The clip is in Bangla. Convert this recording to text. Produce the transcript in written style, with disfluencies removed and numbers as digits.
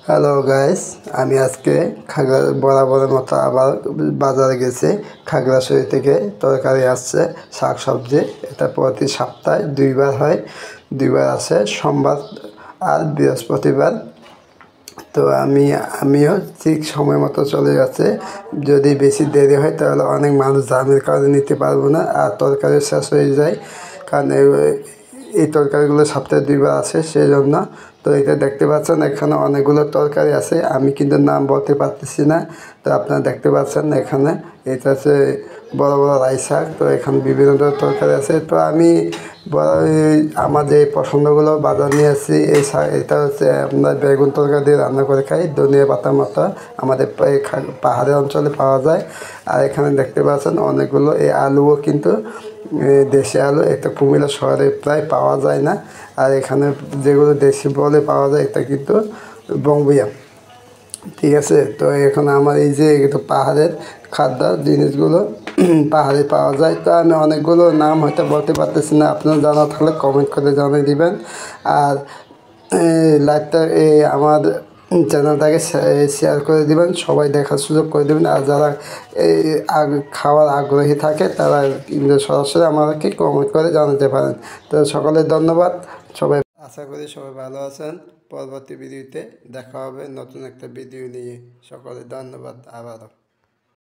হ্যালো গাইস, আমি আজকে খাগড়া বরাবরের মতো আবার বাজারে গেছি। খাগড়াছড়ি থেকে তরকারি আসছে, শাক সবজি। এটা প্রতি সপ্তাহে দুইবার হয়, দুইবার আসে, সোমবার আর বৃহস্পতিবার। তো আমিও ঠিক সময় মতো চলে যাচ্ছে। যদি বেশি দেরি হয় তাহলে অনেক মানুষ দামের কারণে নিতে পারবো না, আর তরকারি শেষ হয়ে যায়। কারণ এই তরকারিগুলো সপ্তাহে দুইবার আসে, সেই জন্য। তো এটা দেখতে পাচ্ছেন, এখানে অনেকগুলো তরকারি আছে, আমি কিন্তু নাম বলতে পারতেছি না। তো আপনারা দেখতে পাচ্ছেন এখানে, এটা হচ্ছে বড় বড় রাই শাক। তো এখানে বিভিন্ন ধরনের তরকারি আছে। তো আমি আমার যে পছন্দগুলো বাজার নিয়ে আসছি। এই শাক, এটা হচ্ছে আপনার বেগুন তরকারি দিয়ে রান্না করে খাই, ধনিয়া পাতার মতো। আমাদের পাহাড়ের অঞ্চলে পাওয়া যায়। আর এখানে দেখতে পাচ্ছেন অনেকগুলো এই আলুও কিন্তু দেশি আলু, এটা কুমিল্লা শহরে প্রায় পাওয়া যায় না। আর এখানে যেগুলো দেশি বলে পাওয়া যায়, এটা কিন্তু বঙ্গবিয়া। ঠিক আছে। তো এখন আমার এই যে একটু পাহাড়ের খাদ্য জিনিসগুলো পাহাড়ে পাওয়া যায়। তো আমি অনেকগুলো নাম হয়তো বলতে পারতেছি না, আপনারা জানা থাকলে কমেন্ট করে জানিয়ে দিবেন। আর লাইভটা আমার চ্যানেলটাকে শেয়ার করে দিবেন, সবাই দেখার সুযোগ করে দেবেন। আর যারা খাওয়ার আগ্রহী থাকে তারা কিন্তু সরাসরি আমাকে কমেন্ট করে জানাতে পারেন। তো সকলের ধন্যবাদ। সবাই আশা করি সবাই ভালো আছেন। পরবর্তী ভিডিওতে দেখা হবে নতুন একটা ভিডিও নিয়ে। সকলের ধন্যবাদ আবারও।